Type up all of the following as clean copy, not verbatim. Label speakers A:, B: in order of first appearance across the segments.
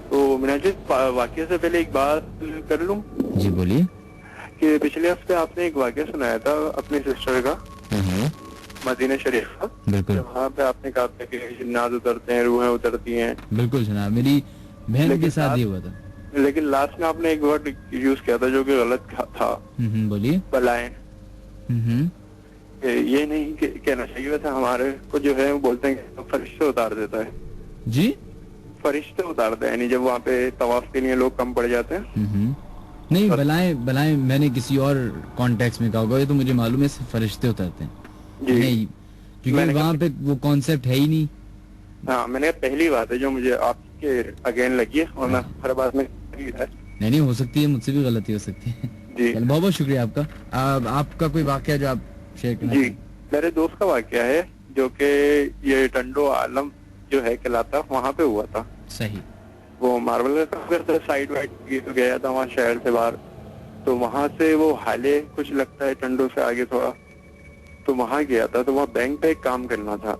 A: तो मीनाज जी, वाकये से पहले एक बात कर लूं?
B: जी बोलिए।
A: कि पिछले हफ्ते आपने एक वाकया सुनाया था अपनी सिस्टर का, मदीना शरीफ का।
B: बिल्कुल।
A: वहाँ पे आपने कहा था कि जिन्नात उतरते हैं, रूहें उतरती हैं।
B: बिल्कुल जनाब, मेरी बहन के साथ ये हुआ था।
A: लेकिन लास्ट में आपने एक वर्ड यूज किया था जो कि गलत था।
B: बोलिए।
A: बलाएं। ये नहीं कहना चाहिए। वैसे हमारे को जो है वो बोलते हैं कि फरिश्ते उतार देता है।
B: जी,
A: फरिश्ते उतारते हैं, यानी जब वहाँ पे तवाफ के लिए लोग कम पड़ जाते हैं।
B: नहीं, बलाएं बलाएं मैंने किसी और कॉन्टेक्स्ट में कहा होगा, ये तो मुझे मालूम है सिर्फ फरिश्ते उतरते हैं। नहीं, क्योंकि वहाँ पे वो कॉन्सेप्ट है ही नहीं।
A: हाँ, मैंने पहली बात है जो मुझे आपके अगेन लगी है, और मैं हर बात में
B: नहीं हो सकती है, मुझसे भी गलती हो सकती है जी। बहुत बहुत शुक्रिया आपका। आपका कोई वाकया जो आप शेयर करना? जी,
A: मेरे दोस्त का वाकया है जो कि ये टंडो आलम जो है कहलाता, वहाँ पे हुआ था।
B: सही।
A: वो मार्बल का काम करता है, साइड वाइड गया था वहाँ शहर से बाहर। तो वहाँ से वो हाले कुछ लगता है टंडो से आगे थोड़ा, तो वहाँ गया था। तो वहाँ बैंक पे एक काम करना था।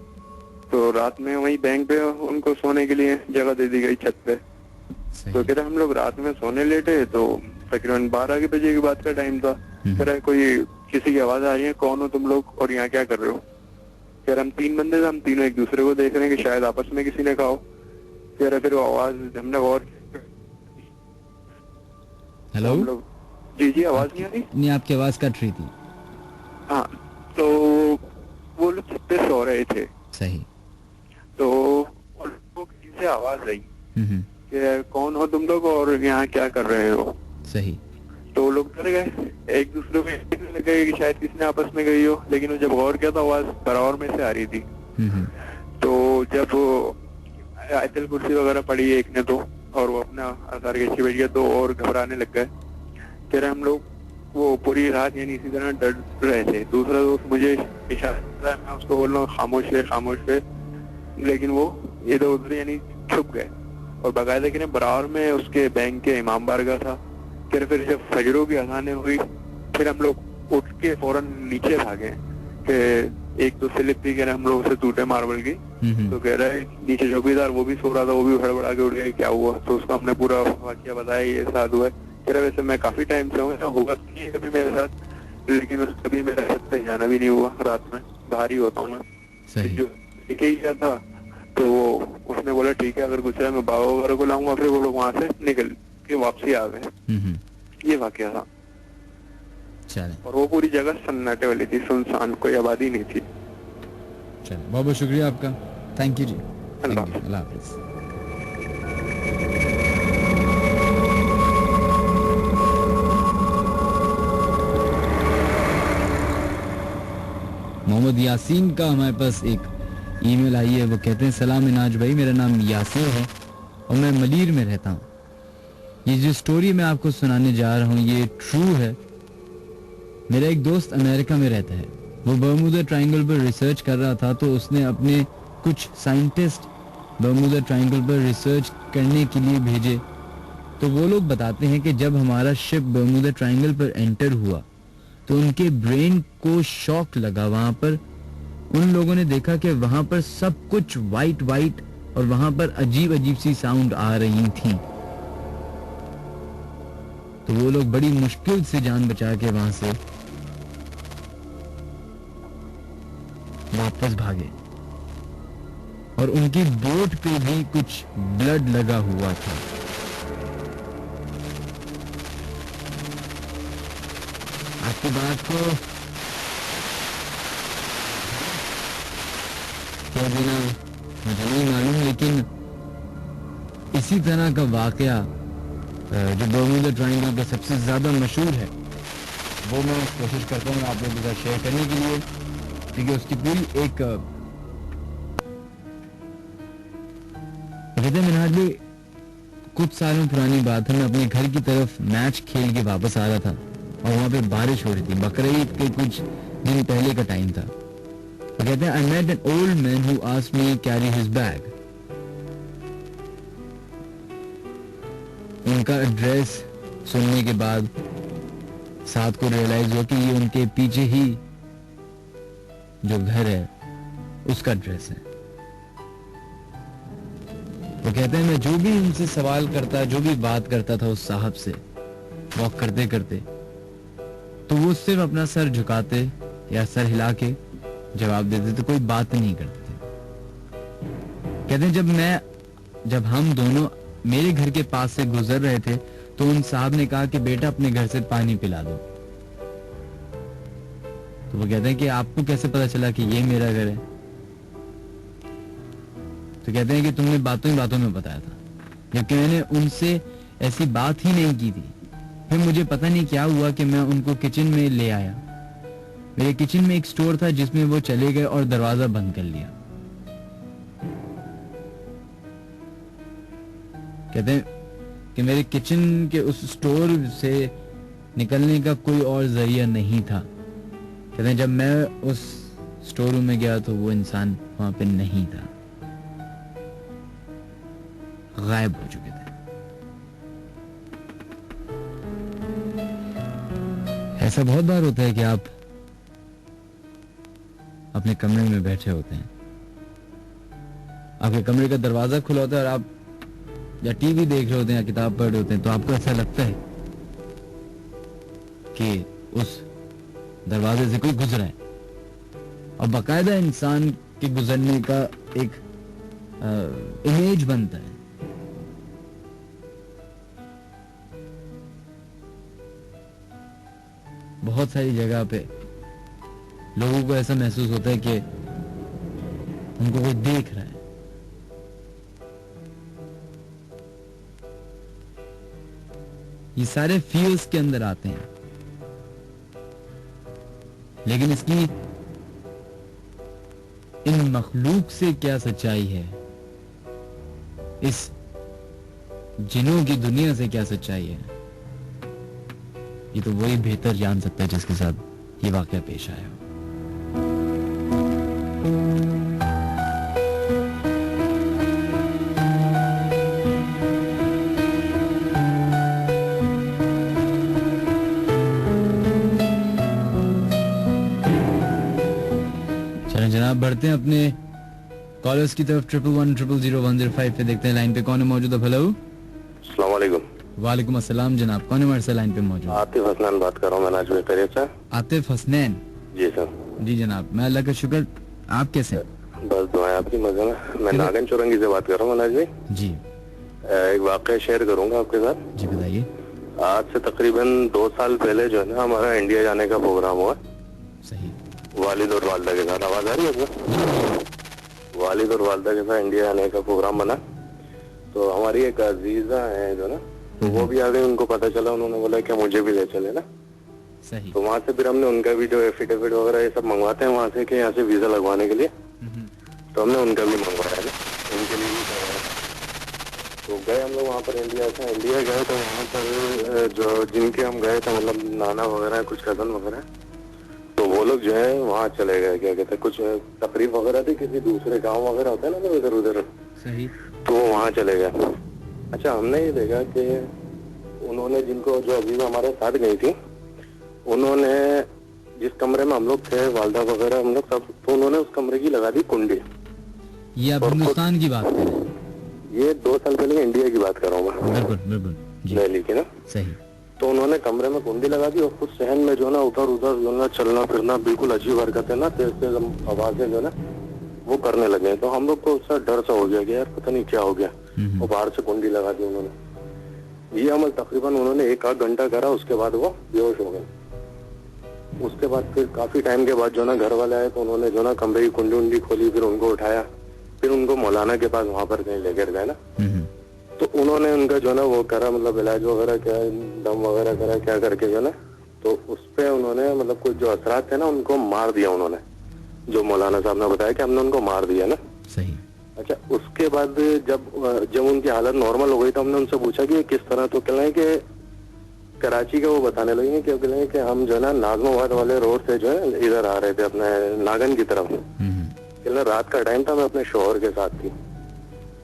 A: तो रात में वही बैंक पे उनको सोने के लिए जगह दे दी गई छत पे। तो कह रहे हम लोग रात में सोने लेटे, तो तकरीबन 12 बजे की बात का टाइम था। कह रहे कोई किसी की आवाज आ रही है, कौन हो तुम लोग और यहाँ क्या कर रहे हो? कह रहे हम 3 बंदे थे, हम तीनों एक दूसरे को देख रहे हैं कि शायद आपस में किसी ने कहा हो। कह रहे फिर वो आवाज हमने और
B: हेलो।
A: जी जी, आवाज नहीं आ रही?
B: नहीं, आपकी आवाज कट रही थी।
A: हाँ, तो वो लोग छत पे सो रहे थे।
B: सही।
A: तो कहीं से आवाज आई कि कौन हो तुम लोग और यहाँ क्या कर रहे हो?
B: सही।
A: तो लोग डर गए, एक दूसरे को देखने लगे कि शायद किसी ने आपस में गई हो। लेकिन वो जब गौर किया तो आवाज बराबर में से आ रही थी। तो जब आयतल कुर्सी वगैरह पड़ी एक ने तो, और वो अपना आसार के बैठ गया, तो और घबराने लग गए। कह रहे हम लोग वो पूरी रात यानी इसी तरह डर रहे थे। दूसरा दोस्त मुझे इशारा, मैं उसको बोल रहा हूँ खामोश है खामोश है, लेकिन वो इधर उधर यानी छुप गए। और बाकायदा कि बराबर में उसके बैंक के इमाम बारगाह था। फिर जब फजरों की अजानें हुई, फिर हम लोग उठ के फौरन नीचे भागे कि एक तो स्लिप भी कह रहे हम लोग से टूटे मार्बल की। तो कह रहा है नीचे चौकीदार वो भी सो रहा था, वो भी हड़बड़ा के उठ गया, क्या हुआ? तो उसको हमने पूरा वाकया बताया, ये साथ हुआ है। कह रहा वैसे मैं काफी टाइम से हूँ, होगा कभी मेरे साथ, लेकिन कभी मेरा छत पे जाना भी नहीं हुआ। रात में बाहर ही होता हूँ मैं। जो लेके ही गया था, तो वो उसने बोला ठीक है, अगर कुछ है मैं बाबा वगैरह को लाऊंगा। फिर वो लोग वहां से निकल के वापसी आ गए। ये वाकया था। और वो पूरी जगह सन्नाटे वाली थी, सुनसान, कोई आबादी नहीं थी।
B: चलिए, बहुत बहुत शुक्रिया आपका। थैंक यू जी। अल्लाह हाफिज। मोहम्मद यासीन का हमारे पास एक ईमेल आई है। वो कहते हैं सलाम इनाज भाई, मेरा नाम यासीन है और मैं मलीर में रहता हूँ। ये जो स्टोरी मैं आपको सुनाने जा रहा हूँ ये ट्रू है। मेरा एक दोस्त अमेरिका में रहता है। वो बर्मुदा ट्रायंगल पर रिसर्च कर रहा था, तो उसने अपने कुछ साइंटिस्ट बर्मुदा ट्रायंगल पर रिसर्च करने के लिए भेजे। तो वो लोग बताते हैं कि जब हमारा शिप बर्मुदा ट्रायंगल पर एंटर हुआ तो उनके ब्रेन को शॉक लगा। वहां पर उन लोगों ने देखा कि वहां पर सब कुछ वाइट वाइट और वहां पर अजीब अजीब सी साउंड आ रही थी। तो वो लोग बड़ी मुश्किल से जान बचा के वहां से वापस भागे और उनकी बोट पे भी कुछ ब्लड लगा हुआ था। आपकी बात को क्या देना मुझे नहीं मालूम, लेकिन इसी तरह का वाकया जो बर्मुदा ट्रायंगल का सबसे ज्यादा मशहूर है वो मैं कोशिश करता हूँ आप लोगों के साथ शेयर करने के लिए, क्योंकि उसकी पूरी एक मिनाज में कुछ सालों पुरानी बात है। मैं अपने घर की तरफ मैच खेल के वापस आ रहा था और वहां पे बारिश हो रही थी। बकरीद के कुछ दिन पहले का टाइम था। वो कहते हैं I met an old man who asked me carry his bag. उनका एड्रेस सुनने के बाद साथ को रियलाइज हुआ कि ये उनके पीछे ही जो घर है उसका एड्रेस है। वो कहते हैं मैं जो भी उनसे सवाल करता, जो भी बात करता था उस साहब से वॉक करते करते, तो वो सिर्फ अपना सर झुकाते या सर हिला के जवाब देते, तो कोई बात नहीं करते थे। कहते हैं जब हम दोनों मेरे घर के पास से गुजर रहे थे तो उन साहब ने कहा कि बेटा अपने घर से पानी पिला दो। तो वो कहते हैं कि आपको कैसे पता चला कि ये मेरा घर है? तो कहते हैं कि तुमने बातों ही बातों में बताया था, जबकि मैंने उनसे ऐसी बात ही नहीं की थी। फिर मुझे पता नहीं क्या हुआ कि मैं उनको किचन में ले आया। मेरे किचन में एक स्टोर था जिसमें वो चले गए और दरवाजा बंद कर लिया। कहते हैं कि मेरे किचन के उस स्टोर से निकलने का कोई और जरिया नहीं था। कहते हैं जब मैं उस स्टोर रूम में गया तो वो इंसान वहां पे नहीं था, गायब हो चुके थे। ऐसा बहुत बार होता है कि आप अपने कमरे में बैठे होते हैं, आपके कमरे का दरवाजा खुला होता है और आप या टीवी देख रहे होते हैं या किताब पढ़ रहे होते हैं, तो आपको ऐसा लगता है कि उस दरवाजे से कोई गुजरा है, और बाकायदा इंसान के गुजरने का एक इमेज बनता है। बहुत सारी जगह पे लोगों को ऐसा महसूस होता है कि उनको कोई देख रहा है। ये सारे फील्स के अंदर आते हैं, लेकिन इसकी इन मखलूक से क्या सच्चाई है, इस जिनों की दुनिया से क्या सच्चाई है, ये तो वही बेहतर जान सकता है जिसके साथ ये वाकया पेश आया हो। चलें जनाब, बढ़ते हैं अपने कॉलर्स की तरफ। 11100105 पे देखते हैं लाइन पे कौन है मौजूद है। हेलो,
C: अस्सलाम वालेकुम।
B: वालेकुम अस्सलाम जनाब, कौन है हमारे साथ लाइन पे मौजूद?
C: आतिफ हसनैन बात कर रहा हूँ, मैं नाज खैरियत से।
B: आतिफ हसनैन
C: जी सर।
B: जी जनाब, मैं अल्लाह का शुक्र, आप कैसे हैं?
C: बस दुआएं आपकी, मजे में। मैं नागन चौरंगी से बात कर रहा हूँ मनाज भाई
B: जी।
C: एक वाकया शेयर करूंगा आपके साथ।
B: जी बताइए।
C: आज से तकरीबन 2 साल पहले जो है ना हमारा इंडिया जाने का प्रोग्राम हुआ।
B: सही।
C: वालिद और वालदा के साथ, आवाज आ रही है? वालिद और वालदा के साथ इंडिया जाने का प्रोग्राम बना। तो हमारी एक अजीजा है जो ना, तो वो भी आ गई, उनको पता चला, उन्होंने बोला कि मुझे भी ले चले ना।
B: सही।
C: तो वहाँ से फिर हमने उनका भी जो एफिडेविट वगैरह ये सब मंगवाते हैं वहाँ से कि यहाँ से वीजा लगवाने के लिए, तो हमने उनका भी मंगवाया ना, उनके लिए भी करवाया। तो गए हम लोग वहाँ पर इंडिया गए तो वहाँ पर जो जिनके हम गए थे मतलब नाना वगैरह कुछ कजन वगैरह, तो वो लोग जो है वहाँ चले गए, क्या कहते हैं, कुछ तकरीब वगैरह थी किसी दूसरे गाँव वगैरह होता है ना इधर उधर,
B: सही।
C: तो वो वहाँ चले गए। अच्छा, हमने ये देखा कि उन्होंने जिनको जो अभी हमारे साथ गई थी, उन्होंने जिस कमरे में हम लोग थे, वालदा वगैरह हम लोग सब, तो उन्होंने उस कमरे की लगा दी कुंडी।
B: ये आप हिंदुस्तान की बात कर रहे हैं?
C: ये 2 साल पहले इंडिया की बात कर रहा हूँ मैं।
B: बिल्कुल बिल्कुल जी।
C: दिल्ली की ना।
B: सही।
C: तो उन्होंने कमरे में कुंडी लगा दी और कुछ सहन में जो ना उधर उधर जो ना चलना फिरना, बिल्कुल अजीब हरकतें ना, तेज तेज आवाजें जो ना वो करने लगे। तो हम लोग को उसका डर सा हो गया कि यार पता नहीं क्या हो गया, वो बाहर से कुंडी लगा दी उन्होंने। ये अमल तकरीबन उन्होंने 1 आध घंटा करा, उसके बाद वो बेहोश हो गए। उसके बाद फिर काफी टाइम के बाद जो ना घर वाले आए, तो उन्होंने जो ना कमरे की कुंडी उंडी खोली, फिर उनको उठाया, फिर उनको मौलाना के पास वहां पर कहीं लेकर गए ना। तो उन्होंने उनका जो ना वो करा, मतलब इलाज वगैरह क्या, दम वगैरह करा, क्या करके जो ना, तो उस पे उन्होंने मतलब कुछ जो असरात थे ना उनको मार दिया उन्होंने, जो मौलाना साहब ने बताया कि हमने उनको मार दिया ना।
B: सही।
C: अच्छा, उसके बाद जब उनकी हालत नॉर्मल हो गई तो हमने उनसे पूछा कि किस तरह, तो कह रहे कि कराची का वो बताने लगे कि कह रहे कि हम जो है ना नाजमाबाद वाले रोड से जो है इधर आ रहे थे अपने नागन की तरफ। कहना रात का टाइम था, मैं अपने शोहर के साथ थी।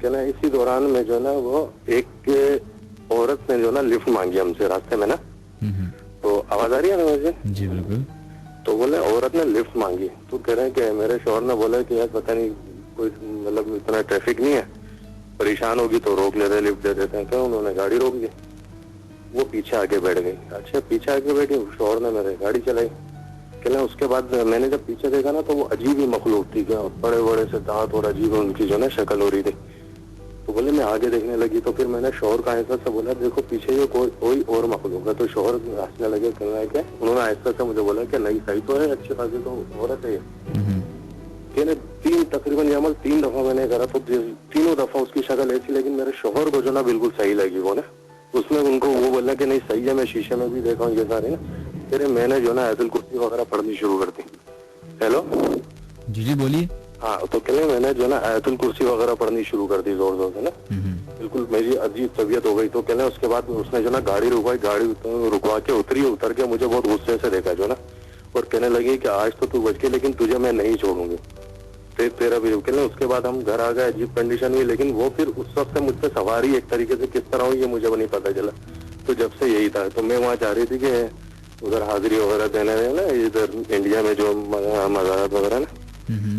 C: कहना इसी दौरान में जो ना वो एक औरत ने जो ना लिफ्ट मांगी हमसे रास्ते में ना। तो आवाज आ रही है ना मुझे?
B: जी बिल्कुल।
C: तो बोले औरत ने लिफ्ट मांगी, तो कह रहे हैं कि मेरे शोहर ने बोला कि यार पता नहीं कोई मतलब इतना ट्रैफिक नहीं है, परेशान होगी तो रोक लेते, लिफ्ट दे देते हैं। तो उन्होंने गाड़ी रोक दी, वो पीछे आके बैठ गई। अच्छा पीछे आके बैठी, शोहर ने मेरे गाड़ी चलाई। कहले उसके बाद मैंने जब पीछे देखा ना तो वो अजीब ही मखलूक थी, क्या बड़े बड़े से दांत और अजीब उनकी जो ना शक्ल हो रही थी। तो बोले मैं आगे देखने लगी तो फिर मैंने शोहर का आहिस्ता से बोला देखो पीछे ये कोई और मखलूक है। तो शोहर हंसने लगे, कहने लगे क्या? उन्होंने आहिस्ता से मुझे बोला कि नहीं सही तो है, अच्छी खासी तो औरत है। कहने तकरीबन जमल 3 दफा मैंने करा तो तीनों दफा उसकी शक्ल ऐसी, लेकिन मेरे शोहर को जो ना बिल्कुल सही लगी वो ना। उसमें उनको वो बोला कि नहीं सही है, मैं शीशे में भी देखा हूँ ये सारे ना। फिर मैंने जो ना आयतुल कुर्सी वगैरह पढ़नी शुरू कर दी। हेलो
B: जी बोलिए।
C: हाँ तो कहले मैंने जो ना आयतुल कुर्सी वगैरह पढ़नी शुरू कर दी जोर जोर से ना। बिल्कुल मेरी अजीब तबीयत हो गई। तो कहले उसके बाद उसने जो ना गाड़ी रुकवाई, गाड़ी रुकवा के उतरी, उतर के मुझे बहुत गुस्से से देखा जो ना, और कहने लगी कि आज तो तू बच गई लेकिन तुझे मैं नहीं छोड़ूंगी, तेरा भी। कहले उसके बाद हम घर आ गए, अजीब कंडीशन हुई, लेकिन वो फिर उस वक्त से मुझसे सवारी एक तरीके से किस तरह हुई ये मुझे नहीं पता चला। तो जब से यही था, तो मैं वहाँ चाह रही थी कि उधर हाजिरी वगैरह देने ना, इधर इंडिया में जो मज़ारात वगैरह ना,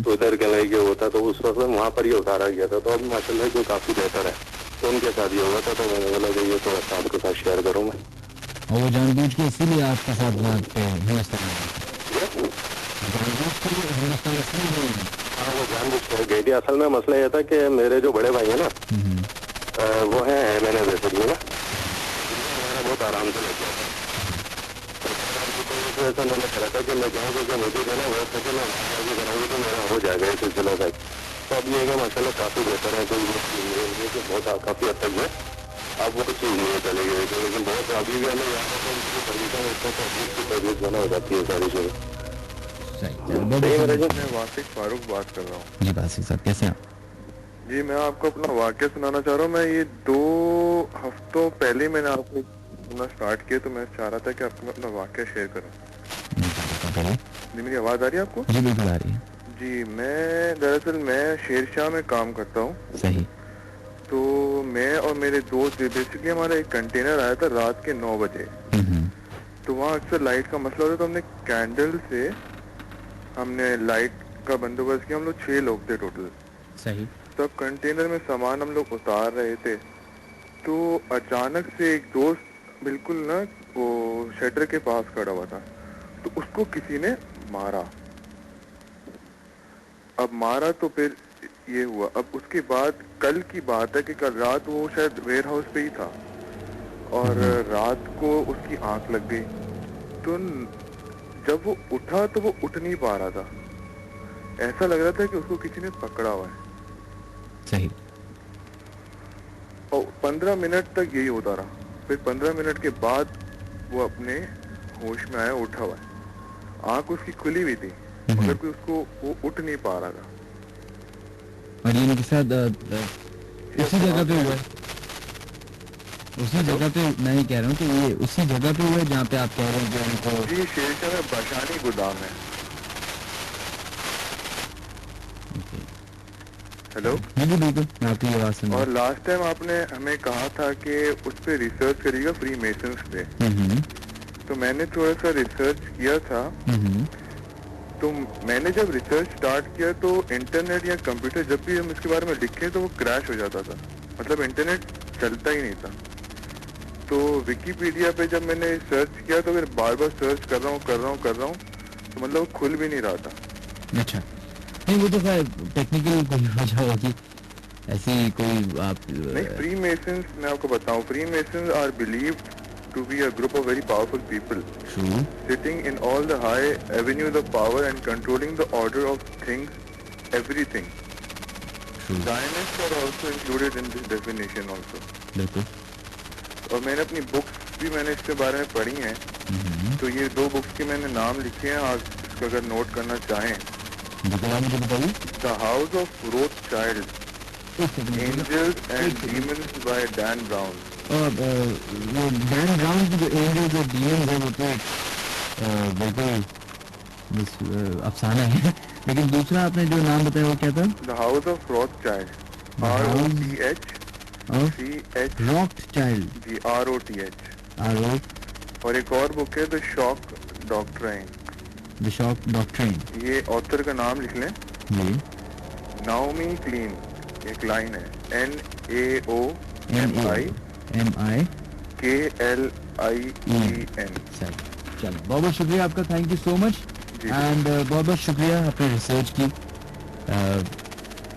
C: तो उधर के लगे होता, तो उस वक्त वहाँ पर ये उतारा गया था। तो अब माशाल्लाह जो काफी बेहतर है। तो उनके साथ ये हुआ था, तो मैंने बोला कि ये तो आपके साथ शेयर करूँ मैं।
B: और वो जानबूझ के इसीलिए आपके साथ
C: हाँ वो जानबूझ के गई थी। असल में मसला ये था कि मेरे जो बड़े भाई है ना वो है मैंने बेसिकली ना बहुत आराम से लग गया था। तो ऐसा मैंने करा था कि मैं जाऊँ क्योंकि मुझे जो ना वो सोचे मैं कराऊंगी तो मेरा हो जाएगा इस सिलसिला से। तो अब ये माशाल्लाह काफी बेहतर है। तो बहुत काफी हद तक है अब वो चीज नहीं चली गई थी, लेकिन बहुत अभी भी हमें यहाँ पर तबीयत बना हो जाती है सारी चीजें।
A: मैं वासिक फारूक बात कर रहा हूँ।
B: जी वासिक साहब कैसे हैं?
A: जी मैं आपको अपना वाक़या सुनाना चाह रहा हूँ। मैं ये 2 हफ्तों पहले मैंने आपको सुनना स्टार्ट किया, तो मैं चाह रहा था कि आपको मैं अपना वाक़या शेयर करूँ। जी मेरी आवाज़ आ रही है आपको?
B: जी बिल्कुल आ रही है।
A: जी मैं दरअसल मैं शेरशाह में काम करता हूँ।
B: सही।
A: तो मैं और मेरे दोस्त बेसिकली हमारा एक कंटेनर आया था रात के 9 बजे। तो वहाँ अक्सर लाइट का मसला होता है, तो हमने कैंडल से हमने लाइट का बंदोबस्त किया। हम लोग 6 लोग थे टोटल।
B: सही।
A: तब कंटेनर में सामान हम लोग उतार रहे थे, तो अचानक से एक दोस्त बिल्कुल ना वो शटर के पास खड़ा हुआ था, तो उसको किसी ने मारा। अब मारा तो फिर ये हुआ। अब उसके बाद कल की बात है कि कल रात वो शायद वेयर हाउस पे ही था और रात को उसकी आंख लग गई। तो जब वो उठा तो वो उठ नहीं पा रहा था, ऐसा लग रहा था कि उसको किसी ने पकड़ा हुआ है।
B: सही।
A: और 15 मिनट तक यही होता रहा। फिर 15 मिनट के बाद वो अपने होश में आया, उठा हुआ है, आंख उसकी खुली हुई थी मगर कोई उसको वो उठ नहीं पा रहा था।
B: और ये उनके साथ उसी जगह पे हुआ है? उसी जगह पे मैं ही कह रहा हूँ कि ये उसी जगह पे हुआ है जहाँ पे आप कह रहे हैं कि उनको।
A: जी शेरशाह में बशानी गोदाम है। हेलो
B: जी बिल्कुल मैं आपकी आवाज़ सुन।
A: और लास्ट टाइम आपने हमें कहा था कि उस पर रिसर्च करिएगा फ्री मेसन्स पे। तो मैंने थोड़ा सा रिसर्च किया था। तो मैंने जब रिसर्च स्टार्ट किया तो इंटरनेट या कंप्यूटर जब भी हम इसके बारे में लिखे तो वो क्रैश हो जाता था, मतलब इंटरनेट चलता ही नहीं था। तो विकीपीडिया पे जब मैंने सर्च किया तो फिर बार बार सर्च कर रहा हूँ तो मतलब खुल भी नहीं रहा था।
B: अच्छा नहीं वो तो खैर टेक्निकल कोई वजह होगी ऐसी कोई आप
A: नहीं। फ्री मेसन्स मैं आपको बताऊं, free masons are believed to be a group of very powerful people.
B: True.
A: Sitting in all the high avenues of power and controlling the order of things, everything.
B: True.
A: Zionists are also included in this definition also.
B: बिल्कुल।
A: और मैंने अपनी books भी मैंने इसके बारे में पढ़ी हैं। तो ये 2 बुक्स के मैंने नाम लिखे हैं, आप इसको अगर नोट करना चाहें।
B: मुझे बताइए।
A: The House of Rothschild, Angels and Demons by Dan Brown.
B: और वो डैन ब्राउन की जो एंजल्स और डीमंस है वो तो बिल्कुल अफसाना है। लेकिन दूसरा आपने जो नाम बताया वो क्या था? The house of Rothschild, Rothschild
A: ji ROTH। और एक और बुक है द शॉक डॉक्ट्रिन। ये ऑथर का नाम लिख लें जी। नाओमी क्लीन एक लाइन है NAOMIKLIEN।
B: चलो बहुत बहुत शुक्रिया आपका, thank you so much and बहुत बहुत शुक्रिया आपने रिसर्च की।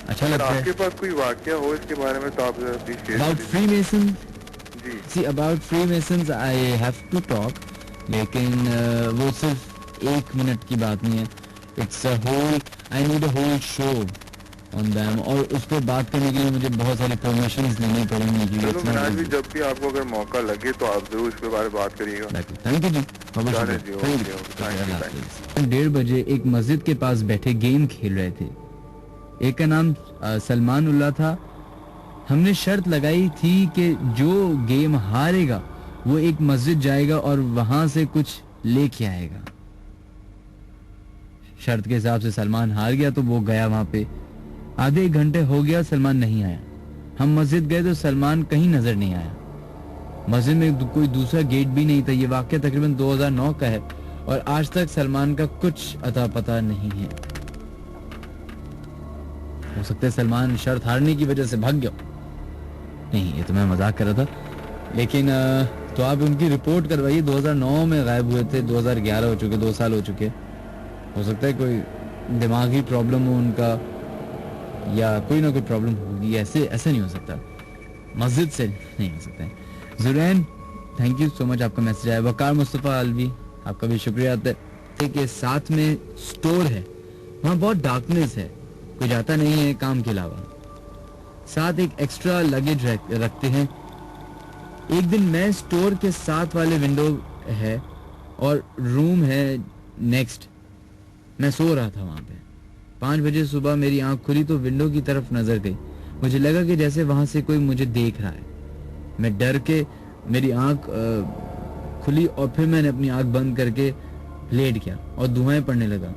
B: अच्छा लगता है।
A: आपके पास कोई वाकया हो इसके बारे में तो आप प्लीज शेयर
B: अबाउट फ्रीमेसन,
A: जी।
B: See about freemasons I have to talk, लेकिन वो सिर्फ 1 मिनट की बात नहीं है, it's a whole, I need a whole show on them, और उस पर बात करने के लिए मुझे बहुत सारी परमिशंस लेनी पड़ेंगी।
A: चलो मिनाज भी, जब भी आपको अगर मौका लगे तो आप जरूर इसके बारे में बात करिएगा।
B: थैंक यू जी, 1:30 बजे एक मस्जिद के पास बैठे गेम खेल रहे थे। एक का नाम सलमान उल्लाह था। हमने शर्त लगाई थी कि जो गेम हारेगा वो एक मस्जिद जाएगा और वहां से कुछ लेके आएगा। शर्त के हिसाब से सलमान हार गया तो वो गया वहां पे। आधे 1 घंटे हो गया, सलमान नहीं आया। हम मस्जिद गए तो सलमान कहीं नजर नहीं आया। मस्जिद में कोई दूसरा गेट भी नहीं था। ये वाकया तकरीबन 2009 का है और आज तक सलमान का कुछ अता पता नहीं है। हो सकता है सलमान शर्त हारने की वजह से भाग गया। नहीं, ये तो मैं मजाक कर रहा था, लेकिन तो आप उनकी रिपोर्ट करवाइए। 2009 में गायब हुए थे, 2011 हो चुके, 2 साल हो चुके। हो सकता है कोई दिमागी प्रॉब्लम हो उनका, या कोई ना कोई प्रॉब्लम होगी। ऐसे नहीं हो सकता, मस्जिद से नहीं हो सकता है। जुरैन, थैंक यू सो मच, आपका मैसेज आया। वकार मुस्तफ़ा अलवी, आपका भी शुक्रिया। ठीक है, साथ में स्टोर है, वहाँ बहुत डार्कनेस है, कोई जाता नहीं है काम के अलावा। साथ एक एक्स्ट्रा लगेज रखते हैं। एक दिन मैं स्टोर के साथ वाले विंडो है और रूम है नेक्स्ट, मैं सो रहा था वहां पे। 5 बजे सुबह मेरी आंख खुली तो विंडो की तरफ नजर गई। मुझे लगा कि जैसे वहां से कोई मुझे देख रहा है। मैं डर के मेरी आंख खुली और फिर मैंने अपनी आंख बंद करके लेट गया और धुआं पड़ने लगा।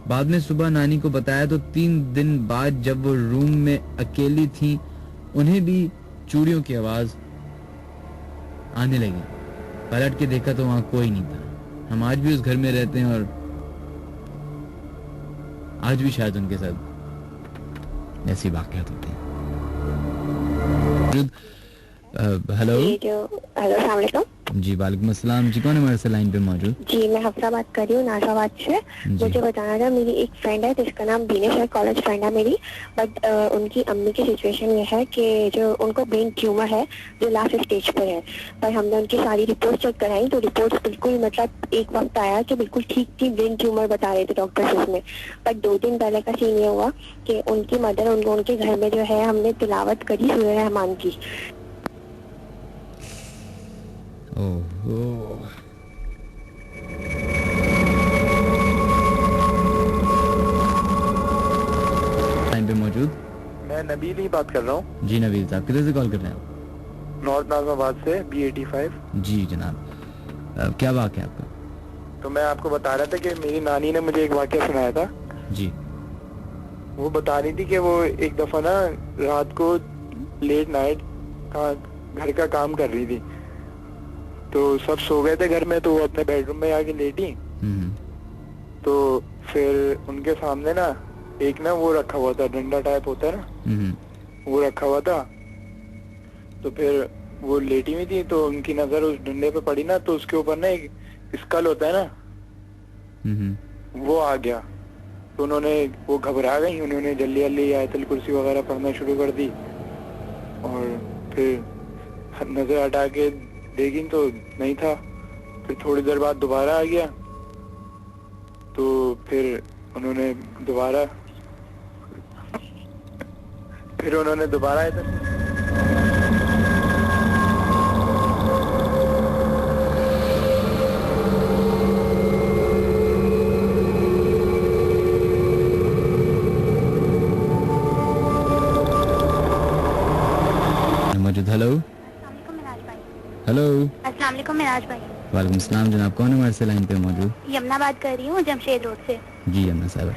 B: बाद में सुबह नानी को बताया तो 3 दिन बाद जब वो रूम में अकेली थी, उन्हें भी चूड़ियों की आवाज आने लगी। पलट के देखा तो वहां कोई नहीं था। हम आज भी उस घर में रहते हैं और आज भी शायद उनके साथ ऐसी वाकयात होती हैं। हेलो
D: अस्सलाम वालेकुम।
B: जी वालेकुम अस्सलाम। जी कौन हमारे से लाइन पे मौजूद?
D: जी मैं हफ्सा बात कर रही हूँ नाशाबाद से। मुझे बताना था, मेरी एक फ्रेंड है जिसका नाम बीनेश है, कॉलेज फ्रेंड है मेरी, बट उनकी अम्मी की सिचुएशन ये है कि जो उनको ब्रेन ट्यूमर है जो लास्ट स्टेज पर है। पर हमने उनकी सारी रिपोर्ट चेक कराई तो रिपोर्ट बिल्कुल, मतलब एक वक्त आया कि बिल्कुल ठीक थी, ब्रेन ट्यूमर बता रहे थे डॉक्टर्स उसमें। बट 2 दिन पहले का सीन ये हुआ कि उनकी मदर उनके घर में जो है हमने तिलावत करी सूरह रहमान की।
B: टाइम पे मौजूद।
A: मैं नबील ही बात कर रहा हूँ।
B: जी नबील साहब, किधर से कॉल कर रहे हैं आप?
A: नॉर्थ नाजमाबाद से, B85।
B: जी जनाब, क्या वाकया आपका?
A: तो मैं आपको बता रहा था कि मेरी नानी ने मुझे एक वाकया सुनाया था।
B: जी।
A: वो बता रही थी कि वो एक दफा ना रात को लेट नाइट घर का काम कर रही थी, तो सब सो गए थे घर में, तो वो अपने बेडरूम में आके लेटी। तो फिर उनके सामने ना एक ना वो रखा हुआ था, डंडा टाइप होता है ना, वो रखा हुआ था। तो फिर वो लेटी हुई थी तो उनकी नजर उस डंडे पे पड़ी ना, तो उसके ऊपर ना एक स्कल होता है ना, वो आ गया। तो उन्होंने, वो घबरा गई, उन्होंने जल्दी जल्दी आयतुल कुर्सी वगैरह पढ़ना शुरू कर दी और फिर नजर हटा के देखी तो नहीं था। फिर थोड़ी देर बाद दोबारा आ गया, तो फिर उन्होंने दोबारा आया था।
B: मौजूद। Hello hello.
D: अस्सलाम वालेकुम मिराज भाई।
B: वालेकुम सलाम जनाब, कौन हमारे से लाइन पे मौजूद?
D: यमुना बात कर रही हूँ जमशेद रोड से।
B: जी यमुना साहब।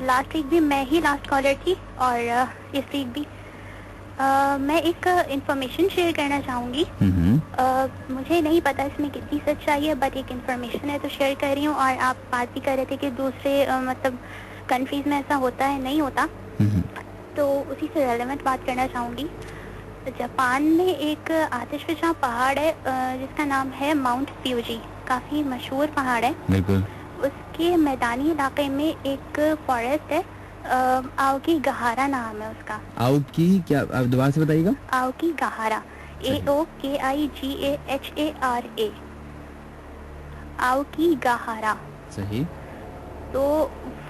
D: लास्ट वीक भी मैं ही लास्ट कॉलर थी और इस वीक भी मैं एक इंफॉर्मेशन शेयर करना चाहूँगी। मुझे नहीं पता इसमें कितनी सच्चाई है, बट एक इंफॉर्मेशन है तो शेयर कर रही हूँ। और आप बात भी कर रहे थे कि दूसरे मतलब कंट्रीज में ऐसा होता है नहीं होता,
E: तो उसी से रेलेवेंट बात करना चाहूँगी। जापान में एक आतिशफशा पहाड़ है जिसका नाम है माउंट फ्यूजी, काफ़ी मशहूर पहाड़ है।
B: बिल्कुल। उसके
E: मैदानी इलाके में एक फॉरेस्ट है, आओकी गहारा नाम है उसका।
B: आओकी क्या, आप दोबारा से बताइएगा?
E: Aokigahara, AOKIGAHARA, Aokigahara.
B: सही।
E: तो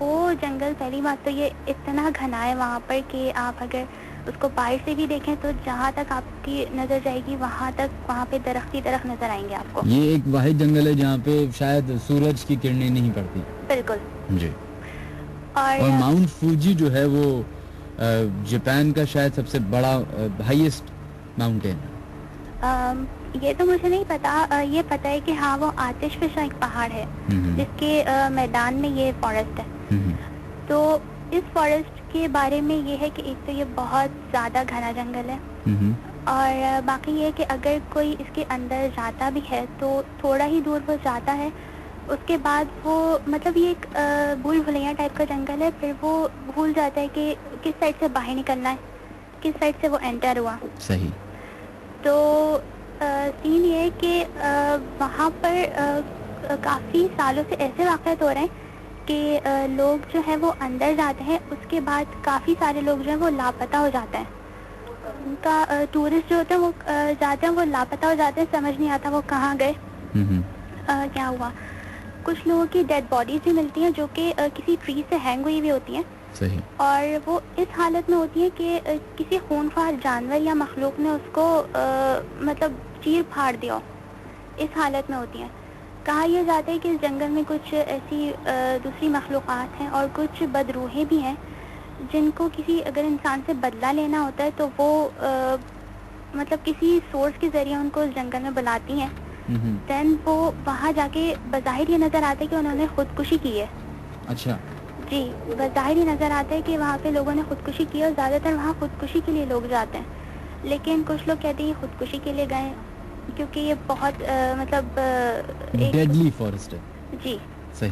E: वो जंगल, पहली बात तो ये इतना घना है वहाँ पर कि आप अगर उसको बाहर से भी देखें तो जहाँ तक आपकी नजर जाएगी वहाँ पे दरख्त ही दरख्त नजर आएंगे आपको।
B: ये एक वाहिद जंगल है जहाँ पे शायद सूरज की किरणें नहीं पड़ती।
E: बिल्कुल
B: जी। और माउंट फूजी जो है वो जापान का शायद सबसे बड़ा हाईएस्ट माउंटेन है।
E: ये तो मुझे नहीं पता, ये पता है कि हाँ वो आतिशफशा एक पहाड़ है जिसके मैदान में ये फॉरेस्ट है। तो इस फॉरेस्ट के बारे में ये है कि एक तो ये बहुत ज़्यादा घना जंगल है और बाकी ये है कि अगर कोई इसके अंदर जाता भी है तो थोड़ा ही दूर वो जाता है, उसके बाद वो मतलब ये एक भूल भुलैया टाइप का जंगल है, फिर वो भूल जाता है कि किस साइड से बाहर निकलना है, किस साइड से वो एंटर हुआ।
B: सही।
E: तो सीन ये है कि वहाँ पर काफ़ी सालों से ऐसे वाक़यात हो रहे हैं कि लोग जो है वो अंदर जाते हैं, उसके बाद काफ़ी सारे लोग जो है वो लापता हो जाते हैं। उनका टूरिस्ट जो होते हैं वो जाते हैं, वो लापता हो जाते हैं, समझ नहीं आता वो कहाँ गए, क्या हुआ। कुछ लोगों की डेड बॉडीज भी मिलती हैं जो कि किसी ट्री से हैंग हुई भी होती हैं।
B: सही।
E: और वो इस हालत में होती है कि किसी खूनखार जानवर या मखलूक ने उसको मतलब चीर फाड़ दिया, इस हालत में होती हैं। कहा यह जाता है कि इस जंगल में कुछ ऐसी दूसरी मखलूक़ात हैं और कुछ बदरूहें भी हैं जिनको किसी अगर इंसान से बदला लेना होता है तो वो मतलब किसी सोर्स के ज़रिए उनको उस जंगल में बुलाती हैं। देन वो वहाँ जाके बज़ाहिर ये नज़र आता है कि उन्होंने खुदकुशी की है।
B: अच्छा
E: जी, बज़ाहिर ये नज़र आता है कि वहाँ पे लोगों ने खुदकुशी की और ज़्यादातर वहाँ खुदकुशी के लिए लोग जाते हैं, लेकिन कुछ लोग कहते हैं खुदकुशी के लिए गए क्योंकि ये बहुत मतलब एक
B: डेडली फॉरेस्ट है।
E: जी
B: सही।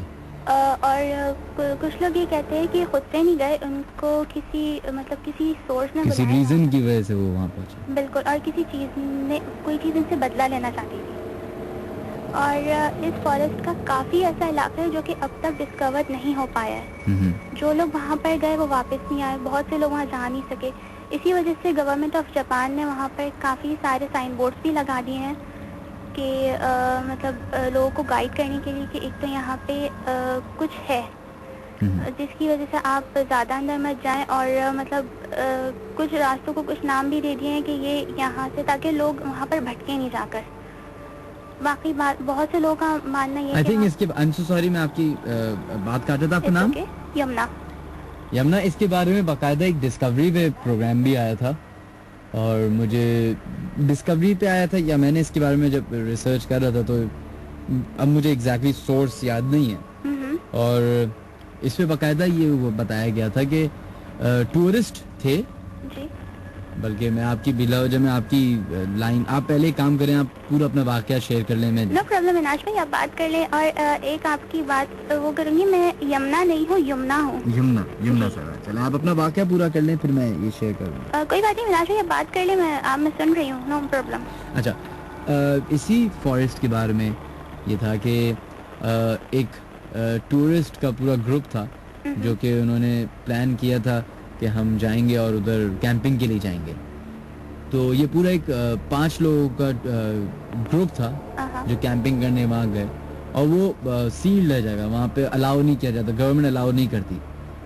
E: और कुछ लोग ये कहते हैं कि खुद से नहीं गए, उनको किसी सोर्स ने
B: किसी रीजन की वजह से वो वहाँ पहुँचे।
E: बिल्कुल, और किसी चीज़ ने कोई चीज़ इनसे बदला लेना चाहती थी। और इस फॉरेस्ट का काफ़ी ऐसा इलाका है जो कि अब तक डिस्कवर नहीं हो पाया है। जो लोग वहाँ पर गए वो वापस नहीं आए, बहुत से लोग वहाँ जा नहीं सके। इसी वजह से गवर्नमेंट ऑफ जापान ने वहाँ पर काफ़ी सारे साइन बोर्ड्स भी लगा दिए हैं कि लोगों को गाइड करने के लिए कि एक तो यहाँ पे कुछ है जिसकी वजह से आप ज़्यादा अंदर मत जाएं, और कुछ रास्तों को कुछ नाम भी दे दिए हैं कि ये यहाँ से, ताकि लोग वहाँ पर भटके नहीं जाकर। बाकी बात बहुत से लोगों का मानना ये है।
B: इसके सॉरी मैं आपकी बात काट रहा था, आपका नाम?
E: यमुना।
B: इसके बारे में बाकायदा एक डिस्कवरी पे प्रोग्राम भी आया था और मुझे डिस्कवरी पे आया था या मैंने इसके बारे में जब रिसर्च कर रहा था तो अब मुझे एग्जैक्टली सोर्स याद नहीं है, और इस पे बाकायदा ये बताया गया था कि टूरिस्ट थे जी। बल्कि मैं आपकी बिला वजह में आपकी लाइन, आप पहले काम करें, आप पूरा अपना वाकया शेयर कर लें। मैं
E: नो प्रॉब्लम इनाज भाई, आप बात कर लें। और एक आपकी बात वो करूंगी, मैं यमुना नहीं हूँ, यमुना हूँ।
B: यमुना सर, चलें आप अपना वाकया पूरा कर लें फिर मैं ये शेयर करूँगा।
E: कोई बात नहीं इनाज भाई, आप बात कर लें, मैं सुन रही हूँ, नो प्रॉब्लम।
B: अच्छा, इसी फॉरेस्ट के बारे में ये था कि एक टूरिस्ट का पूरा ग्रुप था जो कि उन्होंने प्लान किया था कि हम जाएंगे और उधर कैंपिंग के लिए जाएंगे। तो ये पूरा एक 5 लोगों का ग्रुप था जो कैंपिंग करने वहाँ गए, और वो सील्ड है जगह, वहाँ पे अलाउ नहीं किया जाता, गवर्नमेंट अलाउ नहीं करती।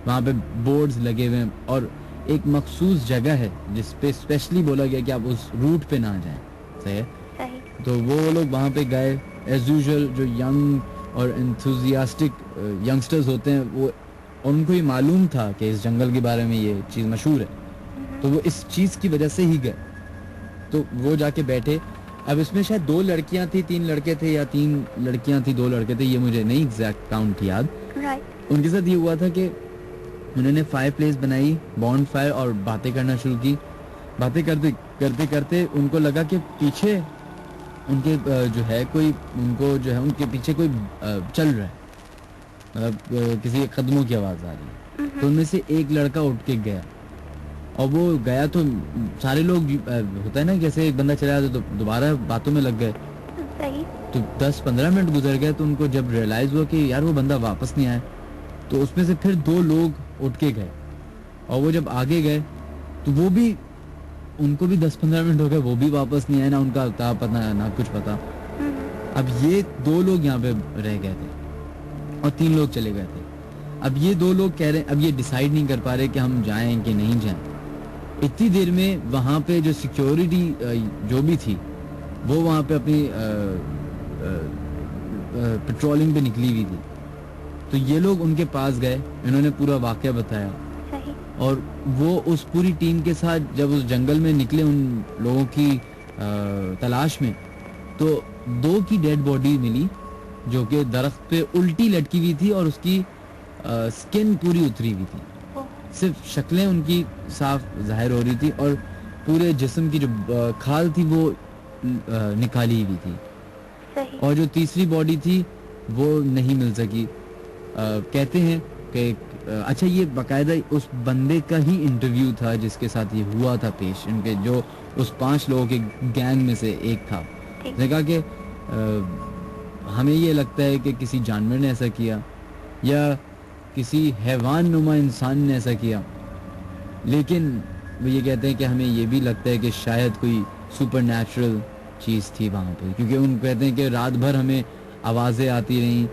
B: वहाँ पे बोर्ड्स लगे हुए हैं और एक मखसूस जगह है जिस पे स्पेशली बोला गया कि आप उस रूट पे ना जाएं। सही है? तो वो लोग वहाँ पे गए एज यूजुअल, जो यंग और एंथुजियास्टिक यंगस्टर्स होते हैं वो, उनको ही मालूम था कि इस जंगल के बारे में ये चीज़ मशहूर है, तो वो इस चीज़ की वजह से ही गए। तो वो जाके बैठे। अब इसमें शायद 2 लड़कियां थी, 3 लड़के थे, या 3 लड़कियां थी 2 लड़के थे, ये मुझे नहीं एग्जैक्ट काउंट याद। उनके साथ ये हुआ था कि उन्होंने फायर प्लेस बनाई, बॉन्ड फायर, और बातें करना शुरू की। बातें करते करते करते उनको लगा कि पीछे उनके जो है कोई, उनको जो है उनके पीछे कोई चल रहा है, मतलब किसी कदमों की आवाज़ आ रही है। तो उनमें से एक लड़का उठ के गया और वो गया तो सारे लोग होता है ना, जैसे एक बंदा चला जाता तो दोबारा बातों में लग गए।
E: सही।
B: तो 10-15 मिनट गुजर गए तो उनको जब रियलाइज हुआ कि यार वो बंदा वापस नहीं आया, तो उसमें से फिर 2 लोग उठ के गए, और वो जब आगे गए तो वो भी, उनको भी 10-15 मिनट हो गए, वो भी वापस नहीं आए, ना उनका था पता ना कुछ पता। अब ये 2 लोग यहाँ पे रह गए थे और 3 लोग चले गए थे। अब ये 2 लोग कह रहे हैं, अब ये डिसाइड नहीं कर पा रहे कि हम जाएं कि नहीं जाएं। इतनी देर में वहाँ पे जो सिक्योरिटी जो भी थी वो वहाँ पे अपनी पेट्रोलिंग पे निकली हुई थी, तो ये लोग उनके पास गए, इन्होंने पूरा वाकया बताया।
E: सही।
B: और वो उस पूरी टीम के साथ जब उस जंगल में निकले उन लोगों की तलाश में, तो 2 की डेड बॉडी मिली जो कि दरख्त पे उल्टी लटकी हुई थी और उसकी स्किन पूरी उतरी हुई थी, सिर्फ शक्लें उनकी साफ जाहिर हो रही थी और पूरे जिस्म की जो खाल थी वो निकाली हुई थी।
E: सही।
B: और जो तीसरी बॉडी थी वो नहीं मिल सकी। कहते हैं कि अच्छा, ये बाकायदा उस बंदे का ही इंटरव्यू था जिसके साथ ये हुआ था पेश, इनके जो उस 5 लोगों के गैंग में से एक था। उसने कहा कि हमें ये लगता है कि किसी जानवर ने ऐसा किया या किसी हैवान नुमा इंसान ने ऐसा किया, लेकिन वो ये कहते हैं कि हमें ये भी लगता है कि शायद कोई सुपर नेचुरल चीज़ थी वहाँ पे, क्योंकि उन कहते हैं कि रात भर हमें आवाज़ें आती रहीं,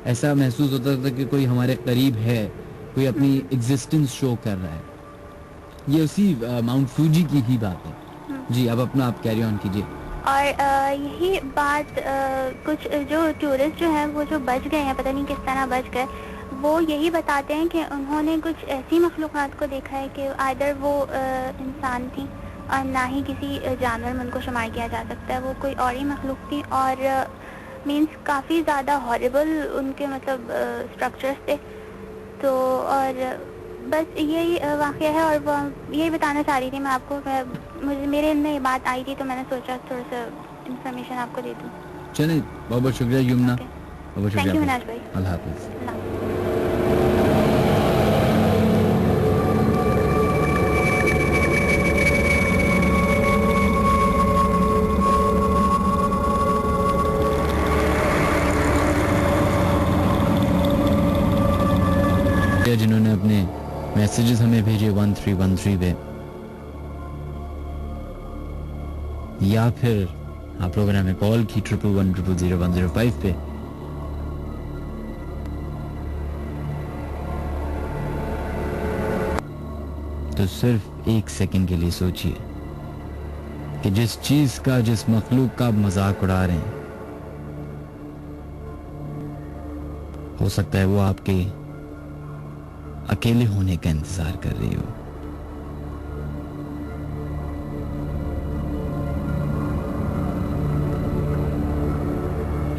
B: ऐसा महसूस होता था कि कोई हमारे करीब है, कोई अपनी एग्जिस्टेंस शो कर रहा है। ये उसी माउंट फूजी की ही बात है। जी, अब अपना आप कैरी ऑन कीजिए।
E: और यही बात कुछ जो टूरिस्ट जो हैं वो जो बच गए हैं, पता नहीं किस तरह बच गए, वो यही बताते हैं कि उन्होंने कुछ ऐसी मखलूक़ात को देखा है कि आइदर वो इंसान थी और ना ही किसी जानवर में उनको शुमार किया जा सकता है, वो कोई और ही मखलूक थी। और मीन्स काफ़ी ज़्यादा हॉरिबल उनके मतलब स्ट्रक्चर्स थे। तो और बस यही वाक़या है, और वो यही बताना चाह रही थी मैं आपको। मुझे मेरे में ये बात आई थी तो मैंने सोचा थोड़ा सा इन्फॉर्मेशन आपको दे दूँ।
B: चलिए, बहुत बहुत शुक्रिया यमुना, बहुत
E: थैंक यू
B: शुक्रिया।
E: मिनाज भाई।
B: अल्लाह हाफ़िज़। जिन्होंने अपने मैसेजेस हमें भेजे 1313 पे, या फिर आप लोगों ने हमें कॉल की 111000105 पे, तो सिर्फ 1 सेकंड के लिए सोचिए कि जिस चीज का, जिस मखलूक का आप मजाक उड़ा रहे हैं, हो सकता है वो आपके अकेले होने का इंतजार कर रही हो।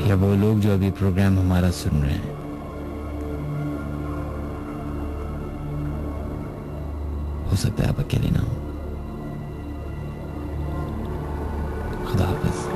B: या वो लोग जो अभी प्रोग्राम हमारा सुन रहे हैं, हो सकता है आप अकेले ना हो। खुदा हाफिज।